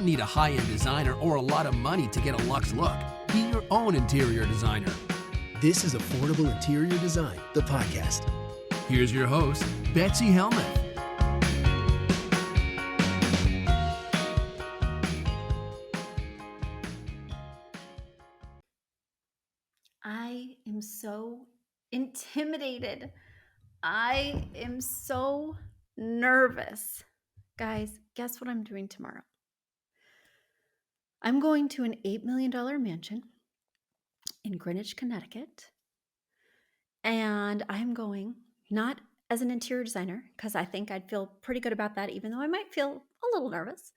need a high-end designer or a lot of money to get a luxe look. Be your own interior designer. This is Affordable Interior Design, the podcast. Here's your host, Betsy Helmuth. I am so intimidated. I am so nervous. Guys, guess what I'm doing tomorrow? I'm going to an $8 million mansion in Greenwich, Connecticut. And I'm going not as an interior designer, because I think I'd feel pretty good about that, even though I might feel a little nervous.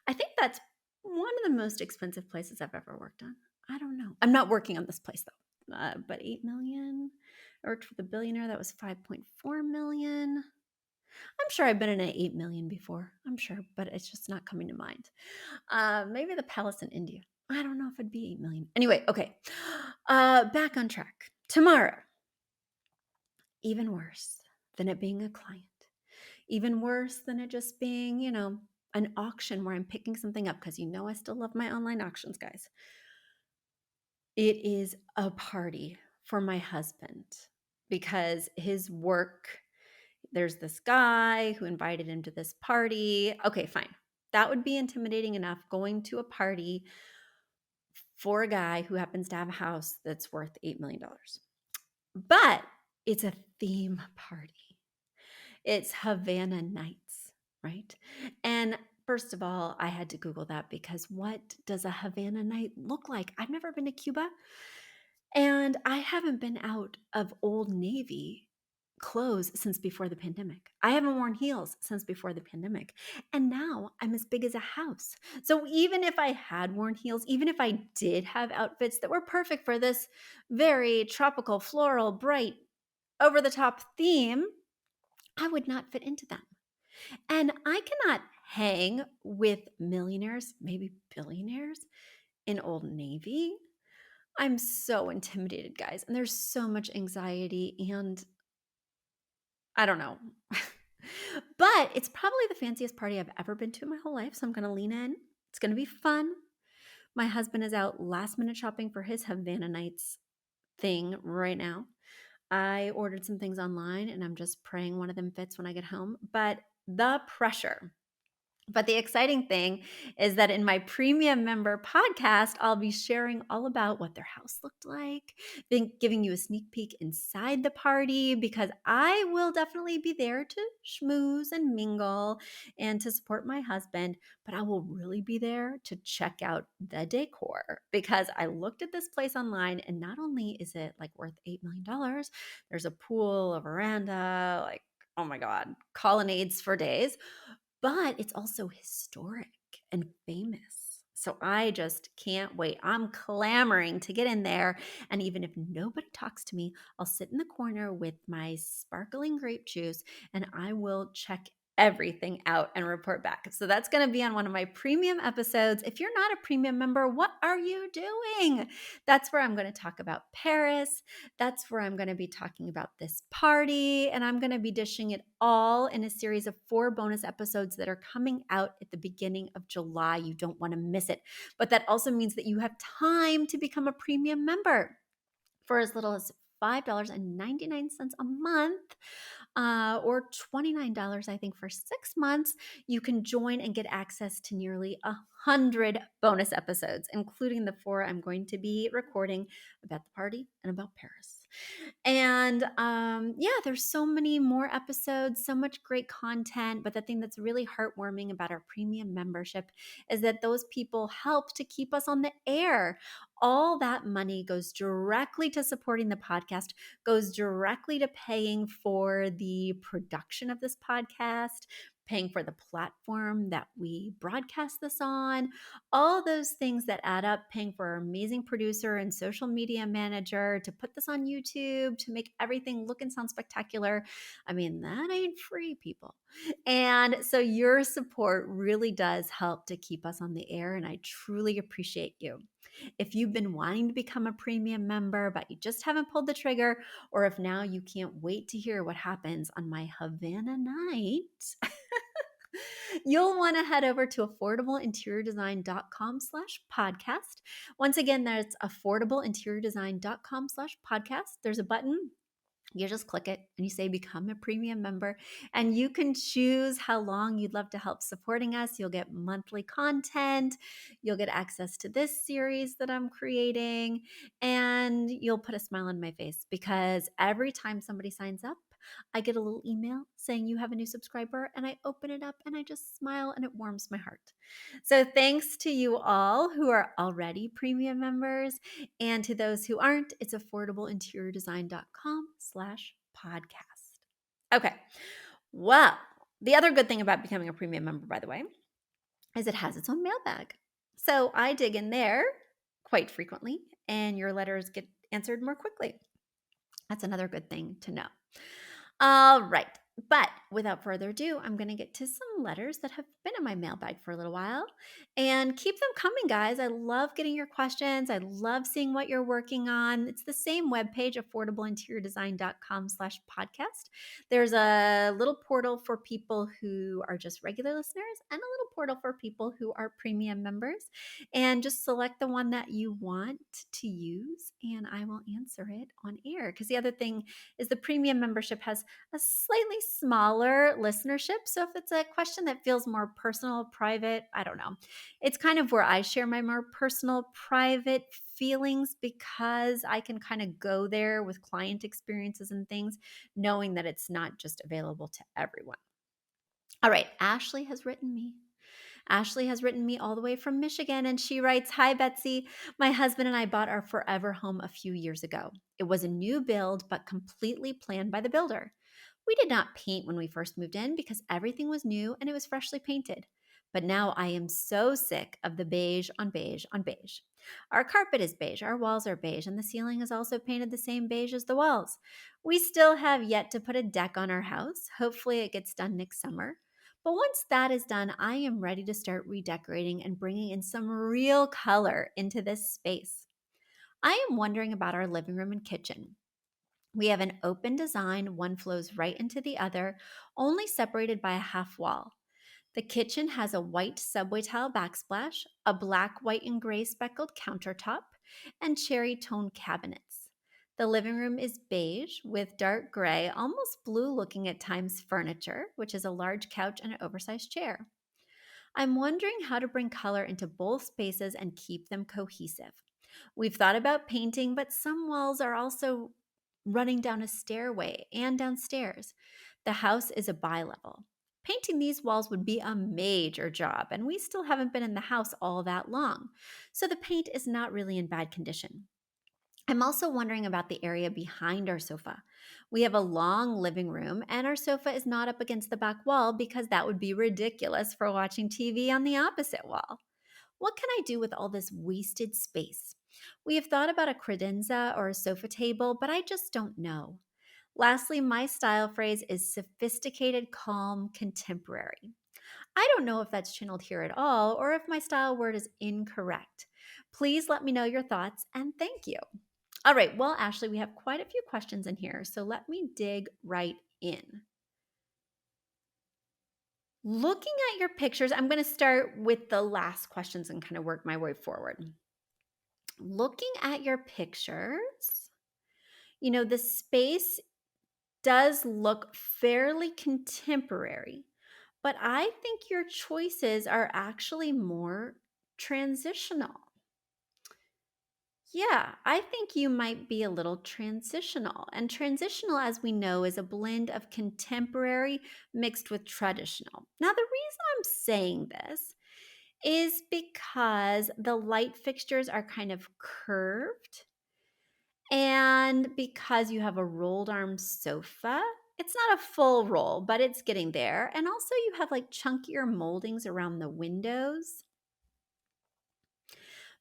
I think that's one of the most expensive places I've ever worked on. I don't know. I'm not working on this place though. But 8 million. I worked with a billionaire that was 5.4 million. I'm sure I've been in an 8 million before. I'm sure, but it's just not coming to mind. Maybe the palace in India. I don't know if it'd be 8 million. Anyway, okay. Back on track. Tomorrow. Even worse than it being a client. Even worse than it just being, an auction where I'm picking something up, because I still love my online auctions, guys. It is a party for my husband because his work, there's this guy who invited him to this party. Okay, fine. That would be intimidating enough, going to a party for a guy who happens to have a house that's worth $8 million. But it's a theme party. It's Havana Nights, right? And first of all, I had to Google that, because what does a Havana night look like? I've never been to Cuba, and I haven't been out of Old Navy clothes since before the pandemic. I haven't worn heels since before the pandemic. And now I'm as big as a house. So even if I had worn heels, even if I did have outfits that were perfect for this very tropical, floral, bright, over-the-top theme, I would not fit into them. And I cannot hang with millionaires, maybe billionaires, in Old Navy. I'm so intimidated, guys. And there's so much anxiety, and I don't know. But it's probably the fanciest party I've ever been to in my whole life. So I'm going to lean in. It's going to be fun. My husband is out last minute shopping for his Havana Nights thing right now. I ordered some things online, and I'm just praying one of them fits when I get home. But the pressure. But the exciting thing is that in my premium member podcast, I'll be sharing all about what their house looked like, then giving you a sneak peek inside the party, because I will definitely be there to schmooze and mingle and to support my husband. But I will really be there to check out the decor, because I looked at this place online, and not only is it like worth $8 million, there's a pool, a veranda, like, oh my God, colonnades for days. But it's also historic and famous. So I just can't wait. I'm clamoring to get in there. And even if nobody talks to me, I'll sit in the corner with my sparkling grape juice, and I will check everything out and report back. So that's going to be on one of my premium episodes. If you're not a premium member, what are you doing? That's where I'm going to talk about Paris. That's where I'm going to be talking about this party, and I'm going to be dishing it all in a series of 4 bonus episodes that are coming out at the beginning of July. You don't want to miss it. But that also means that you have time to become a premium member for as little as $5.99 a month, or $29, I think, for 6 months. You can join and get access to nearly 100 bonus episodes, including the 4 I'm going to be recording about the party and about Paris. And there's so many more episodes, so much great content. But the thing that's really heartwarming about our premium membership is that those people help to keep us on the air. All that money goes directly to supporting the podcast, goes directly to paying for the production of this podcast, paying for the platform that we broadcast this on, all those things that add up, paying for our amazing producer and social media manager to put this on YouTube, to make everything look and sound spectacular. I mean, that ain't free, people. And so your support really does help to keep us on the air, and I truly appreciate you. If you've been wanting to become a premium member, but you just haven't pulled the trigger, or if now you can't wait to hear what happens on my Havana night, You'll want to head over to affordableinteriordesign.com/podcast. Once again, that's affordableinteriordesign.com/podcast. There's a button. You just click it and you say become a premium member, and you can choose how long you'd love to help supporting us. You'll get monthly content, you'll get access to this series that I'm creating, and you'll put a smile on my face because every time somebody signs up, I get a little email saying you have a new subscriber, and I open it up and I just smile and it warms my heart. So thanks to you all who are already premium members, and to those who aren't, it's affordableinteriordesign.com/podcast. Okay. Well, the other good thing about becoming a premium member, by the way, is it has its own mailbag. So I dig in there quite frequently, and your letters get answered more quickly. That's another good thing to know. All right. But without further ado, I'm going to get to some letters that have been in my mailbag for a little while, and keep them coming, guys. I love getting your questions. I love seeing what you're working on. It's the same webpage, affordableinteriordesign.com/podcast. There's a little portal for people who are just regular listeners and a little portal for people who are premium members. And just select the one that you want to use, and I will answer it on air. Because the other thing is the premium membership has a slightly smaller listenership. So if it's a question that feels more personal, private, I don't know. It's kind of where I share my more personal, private feelings, because I can kind of go there with client experiences and things, knowing that it's not just available to everyone. All right, Ashley has written me. Ashley has written me all the way from Michigan, and she writes, "Hi, Betsy. My husband and I bought our forever home a few years ago. It was a new build, but completely planned by the builder. We did not paint when we first moved in because everything was new and it was freshly painted. But now I am so sick of the beige on beige on beige. Our carpet is beige, our walls are beige, and the ceiling is also painted the same beige as the walls. We still have yet to put a deck on our house. Hopefully, it gets done next summer. But once that is done, I am ready to start redecorating and bringing in some real color into this space. I am wondering about our living room and kitchen. We have an open design, one flows right into the other, only separated by a half wall. The kitchen has a white subway tile backsplash, a black, white, and gray speckled countertop, and cherry toned cabinets. The living room is beige with dark gray, almost blue looking at times furniture, which is a large couch and an oversized chair. I'm wondering how to bring color into both spaces and keep them cohesive. We've thought about painting, but some walls are also running down a stairway and downstairs. The house is a bi-level. Painting these walls would be a major job, and we still haven't been in the house all that long, so the paint is not really in bad condition. I'm also wondering about the area behind our sofa. We have a long living room, and our sofa is not up against the back wall because that would be ridiculous for watching TV on the opposite wall. What can I do with all this wasted space? We have thought about a credenza or a sofa table, but I just don't know. Lastly, my style phrase is sophisticated, calm, contemporary. I don't know if that's channeled here at all or if my style word is incorrect. Please let me know your thoughts, and thank you. All right, well, Ashley, we have quite a few questions in here, so let me dig right in. Looking at your pictures, I'm going to start with the last questions and kind of work my way forward. Looking at your pictures, the space does look fairly contemporary, but I think your choices are actually more transitional. Yeah, I think you might be a little transitional. And transitional, as we know, is a blend of contemporary mixed with traditional. Now, the reason I'm saying this is because the light fixtures are kind of curved, and because you have a rolled arm sofa. It's not a full roll, but it's getting there. And also, you have like chunkier moldings around the windows.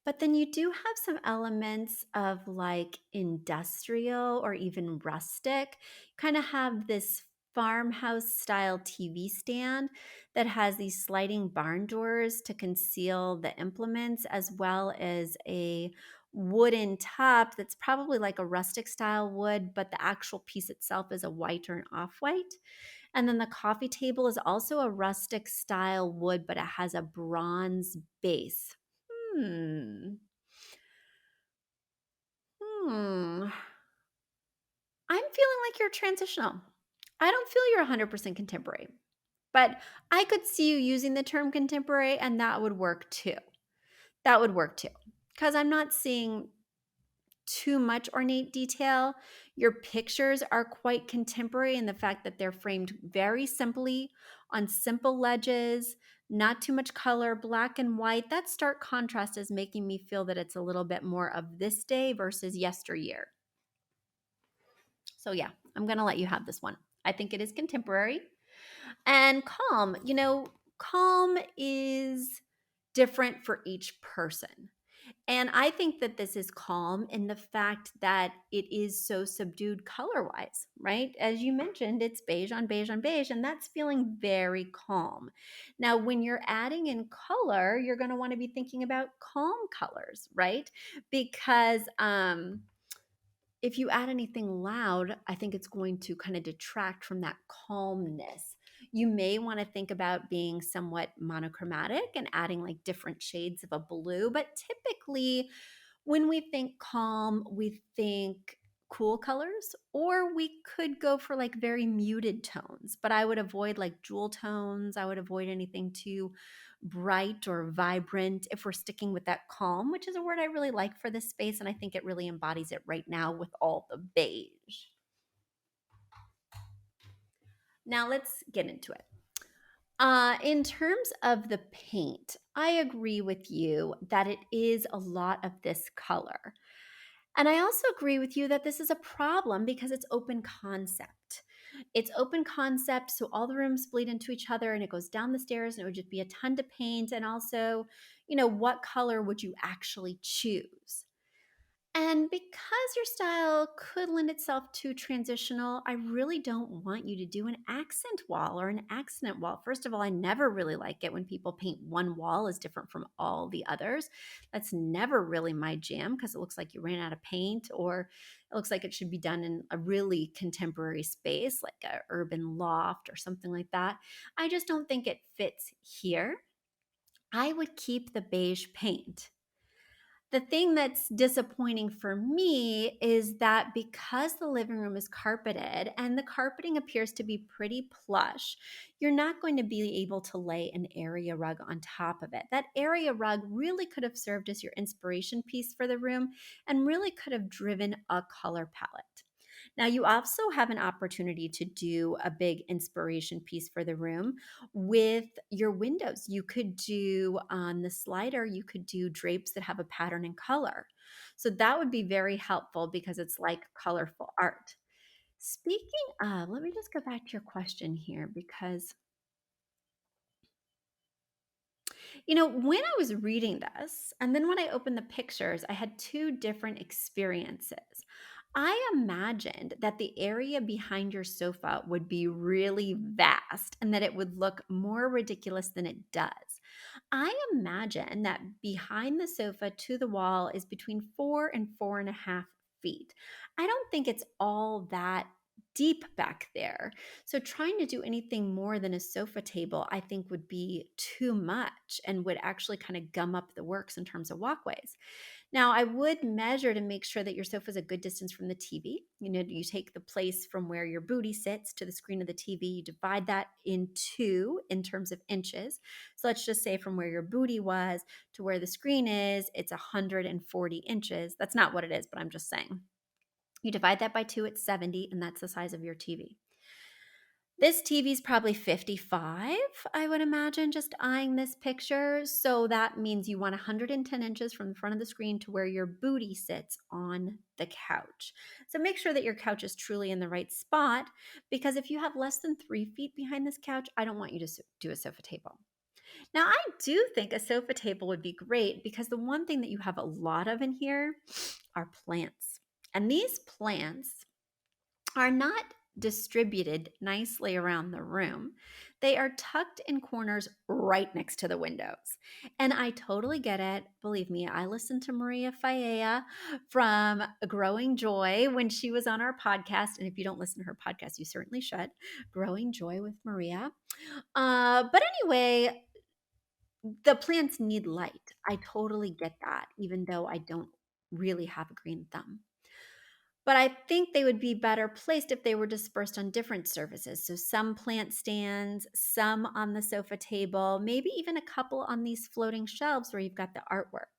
But then you do have some elements of like industrial or even rustic. Kind of have this farmhouse style TV stand that has these sliding barn doors to conceal the implements, as well as a wooden top that's probably like a rustic style wood, but the actual piece itself is a white or an off-white. And then the coffee table is also a rustic style wood, but it has a bronze base. Hmm. Hmm. I'm feeling like you're transitional. I don't feel you're 100% contemporary, but I could see you using the term contemporary, and that would work too. That would work too. Because I'm not seeing too much ornate detail. Your pictures are quite contemporary in the fact that they're framed very simply on simple ledges, not too much color, black and white. That stark contrast is making me feel that it's a little bit more of this day versus yesteryear. So, yeah, I'm going to let you have this one. I think it is contemporary. And calm, calm is different for each person. And I think that this is calm in the fact that it is so subdued color wise, right? As you mentioned, it's beige on beige on beige, and that's feeling very calm. Now, when you're adding in color, you're going to want to be thinking about calm colors, right? Because if you add anything loud, I think it's going to kind of detract from that calmness. You may want to think about being somewhat monochromatic and adding like different shades of a blue, but typically when we think calm, we think cool colors, or we could go for like very muted tones, but I would avoid like jewel tones. I would avoid anything too bright or vibrant if we're sticking with that calm, which is a word I really like for this space. And I think it really embodies it right now with all the beige. Now let's get into it. In terms of the paint, I agree with you that it is a lot of this color. And I also agree with you that this is a problem because it's open concept. It's open concept, so all the rooms bleed into each other and it goes down the stairs and it would just be a ton to paint. And also, what color would you actually choose? And because your style could lend itself to transitional, I really don't want you to do an accent wall or an accent wall. First of all, I never really like it when people paint one wall as different from all the others. That's never really my jam because it looks like you ran out of paint, or it looks like it should be done in a really contemporary space like a urban loft or something like that. I just don't think it fits here. I would keep the beige paint. The thing that's disappointing for me is that because the living room is carpeted and the carpeting appears to be pretty plush, you're not going to be able to lay an area rug on top of it. That area rug really could have served as your inspiration piece for the room and really could have driven a color palette. Now, you also have an opportunity to do a big inspiration piece for the room with your windows. You could do on the slider, you could do drapes that have a pattern and color. So that would be very helpful because it's like colorful art. Speaking of, let me just go back to your question here because when I was reading this, and then when I opened the pictures, I had two different experiences. I imagined that the area behind your sofa would be really vast and that it would look more ridiculous than it does. I imagine that behind the sofa to the wall is between 4 and 4.5 feet. I don't think it's all that deep back there. So trying to do anything more than a sofa table, I think would be too much and would actually kind of gum up the works in terms of walkways. Now, I would measure to make sure that your sofa is a good distance from the TV. You take the place from where your booty sits to the screen of the TV, you divide that in two in terms of inches. So let's just say from where your booty was to where the screen is, it's 140 inches. That's not what it is, but I'm just saying. You divide that by two, it's 70, and that's the size of your TV. This TV is probably 55, I would imagine, just eyeing this picture. So that means you want 110 inches from the front of the screen to where your booty sits on the couch. So make sure that your couch is truly in the right spot, because if you have less than 3 feet behind this couch, I don't want you to do a sofa table. Now, I do think a sofa table would be great because the one thing that you have a lot of in here are plants. And these plants are not distributed nicely around the room. They are tucked in corners right next to the windows. And I totally get it. Believe me, I listened to Maria Faella from Growing Joy when she was on our podcast. And if you don't listen to her podcast, you certainly should. Growing Joy with Maria. But anyway, the plants need light. I totally get that, even though I don't really have a green thumb. But I think they would be better placed if they were dispersed on different surfaces. So some plant stands, some on the sofa table, maybe even a couple on these floating shelves where you've got the artwork.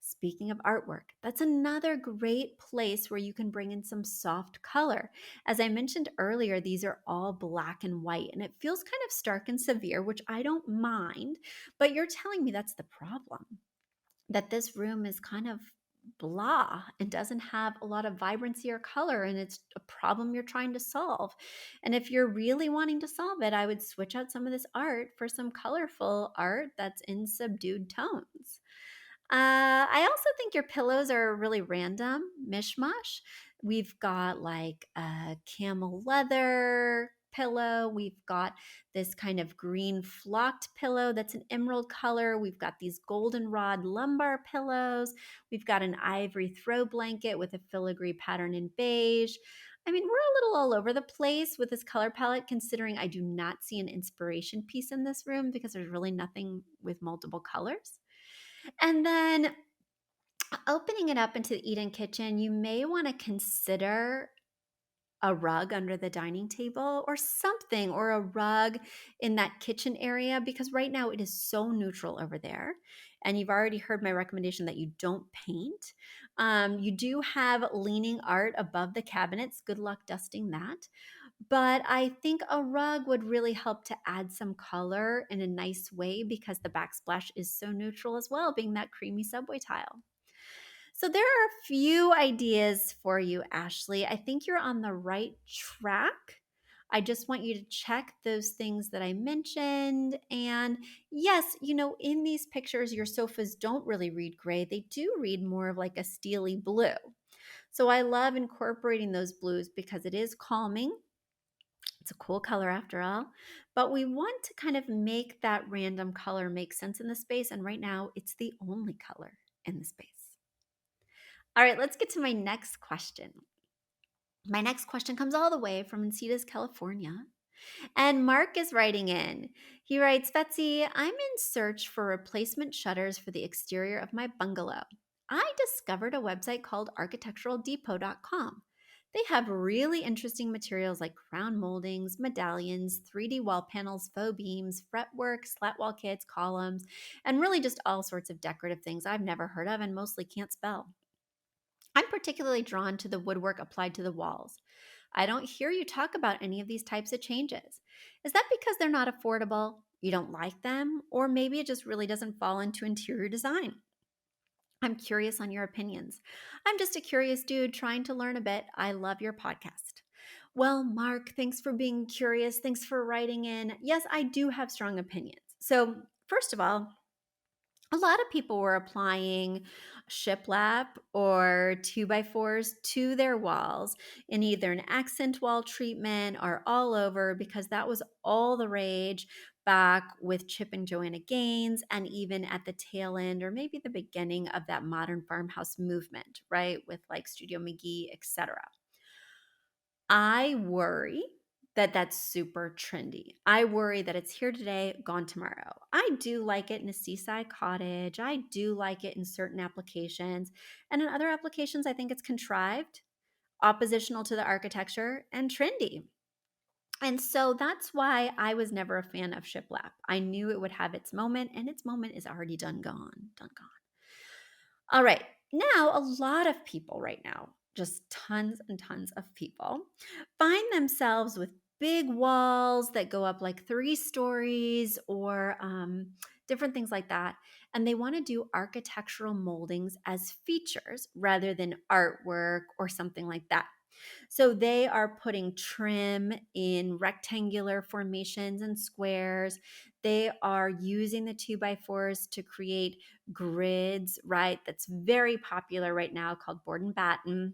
Speaking of artwork, that's another great place where you can bring in some soft color. As I mentioned earlier, these are all black and white, and it feels kind of stark and severe, which I don't mind, but you're telling me that's the problem, that this room is kind of blah and doesn't have a lot of vibrancy or color, and it's a problem you're trying to solve. And if you're really wanting to solve it, I would switch out some of this art for some colorful art that's in subdued tones. I also think your pillows are really random, mishmash. We've got like a camel leather pillow. We've got this kind of green flocked pillow that's an emerald color. We've got these goldenrod lumbar pillows. We've got an ivory throw blanket with a filigree pattern in beige. I mean, we're a little all over the place with this color palette, considering I do not see an inspiration piece in this room because there's really nothing with multiple colors. And then opening it up into the eat-in kitchen, you may want to consider a rug under the dining table or something, or a rug in that kitchen area, because right now it is so neutral over there. And you've already heard my recommendation that you don't paint. You do have leaning art above the cabinets. Good luck dusting that. But I think a rug would really help to add some color in a nice way, because the backsplash is so neutral as well, being that creamy subway tile. So there are a few ideas for you, Ashley. I think you're on the right track. I just want you to check those things that I mentioned. And yes, in these pictures, your sofas don't really read gray. They do read more of like a steely blue. So I love incorporating those blues because it is calming. It's a cool color after all, but we want to kind of make that random color make sense in the space. And right now, it's the only color in the space. All right, let's get to my next question. My next question comes all the way from Encinitas, California. And Mark is writing in. He writes, Betsy, I'm in search for replacement shutters for the exterior of my bungalow. I discovered a website called architecturaldepot.com. They have really interesting materials like crown moldings, medallions, 3D wall panels, faux beams, fretwork, slat wall kits, columns, and really just all sorts of decorative things I've never heard of and mostly can't spell. I'm particularly drawn to the woodwork applied to the walls. I don't hear you talk about any of these types of changes. Is that because they're not affordable, you don't like them, or maybe it just really doesn't fall into interior design? I'm curious on your opinions. I'm just a curious dude trying to learn a bit. I love your podcast. Well, Mark, thanks for being curious. Thanks for writing in. Yes, I do have strong opinions. So, first of all, a lot of people were applying shiplap or 2x4s to their walls in either an accent wall treatment or all over, because that was all the rage back with Chip and Joanna Gaines, and even at the tail end or maybe the beginning of that modern farmhouse movement, right? With like Studio McGee, etc. I worry that that's super trendy. I worry that it's here today, gone tomorrow. I do like it in a seaside cottage. I do like it in certain applications. And in other applications, I think it's contrived, oppositional to the architecture, and trendy. And so that's why I was never a fan of shiplap. I knew it would have its moment, and its moment is already done, gone. All right. Now, a lot of people right now, just tons and tons of people, find themselves with big walls that go up like 3 stories, or different things like that. And they want to do architectural moldings as features rather than artwork or something like that. So they are putting trim in rectangular formations and squares. They are using the 2x4s to create grids, right? That's very popular right now, called board and batten.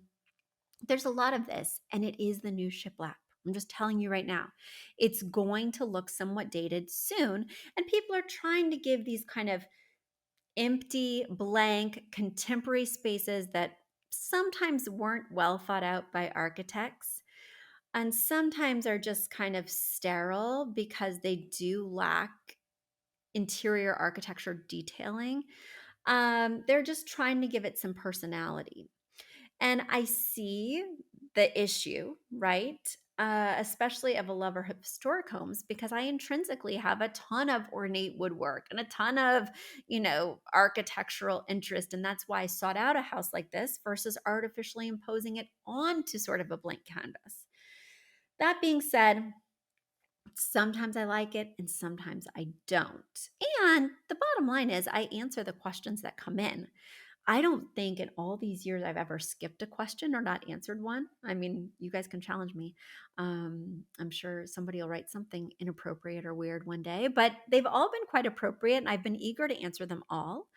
There's a lot of this, and it is the new shiplap, I'm just telling you right now. It's going to look somewhat dated soon. And people are trying to give these kind of empty, blank, contemporary spaces that sometimes weren't well thought out by architects and sometimes are just kind of sterile because they do lack interior architecture detailing. They're just trying to give it some personality. And I see the issue, right? Especially of a lover of historic homes, because I intrinsically have a ton of ornate woodwork and a ton of, architectural interest. And that's why I sought out a house like this versus artificially imposing it onto sort of a blank canvas. That being said, sometimes I like it and sometimes I don't. And the bottom line is, I answer the questions that come in. I don't think in all these years I've ever skipped a question or not answered one. I mean, you guys can challenge me. I'm sure somebody will write something inappropriate or weird one day, but they've all been quite appropriate and I've been eager to answer them all.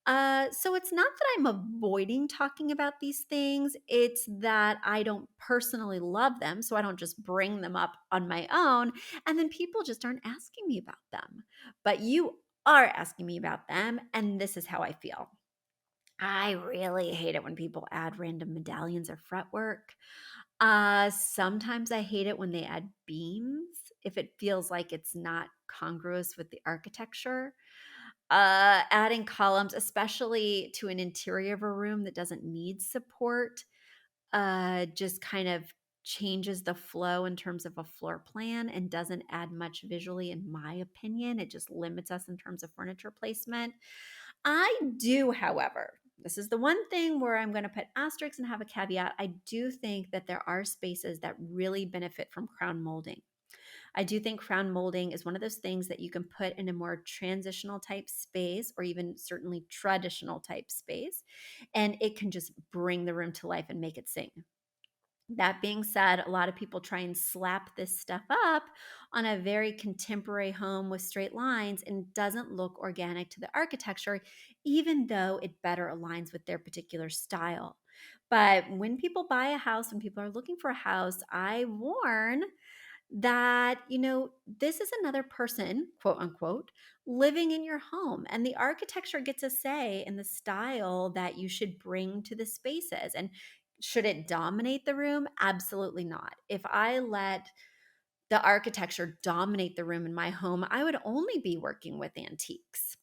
So it's not that I'm avoiding talking about these things. It's that I don't personally love them. So I don't just bring them up on my own. And then people just aren't asking me about them. But you are asking me about them. And this is how I feel. I really hate it when people add random medallions or fretwork. Sometimes I hate it when they add beams if it feels like it's not congruous with the architecture. Adding columns, especially to an interior of a room that doesn't need support, just kind of changes the flow in terms of a floor plan and doesn't add much visually, in my opinion. It just limits us in terms of furniture placement. I do, however, this is the one thing where I'm going to put asterisks and have a caveat. I do think that there are spaces that really benefit from crown molding. I do think crown molding is one of those things that you can put in a more transitional type space or even certainly traditional type space, and it can just bring the room to life and make it sing. That being said, a lot of people try and slap this stuff up on a very contemporary home with straight lines and doesn't look organic to the architecture, even though it better aligns with their particular style. But when people buy a house, when people are looking for a house, I warn that, this is another person, quote unquote, living in your home. And the architecture gets a say in the style that you should bring to the spaces. And should it dominate the room? Absolutely not. If I let the architecture dominate the room in my home, I would only be working with antiques.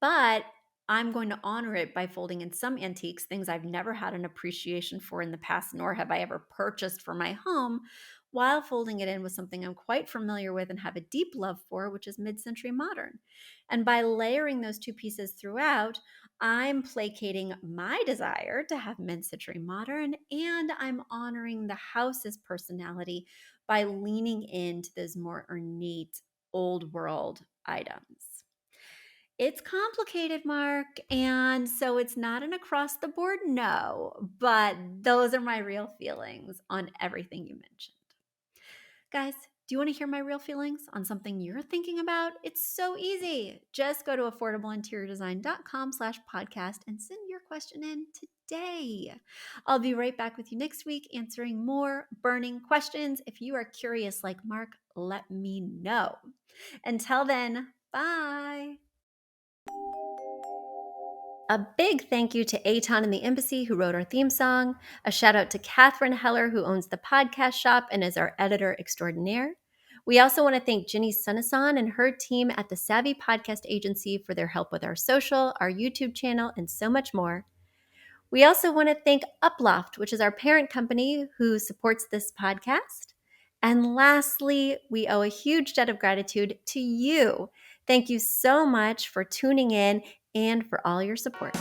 But I'm going to honor it by folding in some antiques, things I've never had an appreciation for in the past, nor have I ever purchased for my home, while folding it in with something I'm quite familiar with and have a deep love for, which is mid-century modern. And by layering those two pieces throughout, I'm placating my desire to have mid-century modern, and I'm honoring the house's personality by leaning into those more ornate old world items. It's complicated, Mark. And so it's not an across the board no, but those are my real feelings on everything you mentioned. Guys, do you want to hear my real feelings on something you're thinking about? It's so easy. Just go to affordableinteriordesign.com/podcast and send your question in today. I'll be right back with you next week answering more burning questions. If you are curious like Mark, let me know. Until then, bye. A big thank you to Aton and the Embassy, who wrote our theme song. A shout out to Catherine Heller, who owns the podcast shop and is our editor extraordinaire. We also want to thank Jenny Sunasan and her team at the Savvy Podcast Agency for their help with our social, our YouTube channel, and so much more. We also want to thank Uploft, which is our parent company who supports this podcast. And lastly, we owe a huge debt of gratitude to you. Thank you so much for tuning in and for all your support.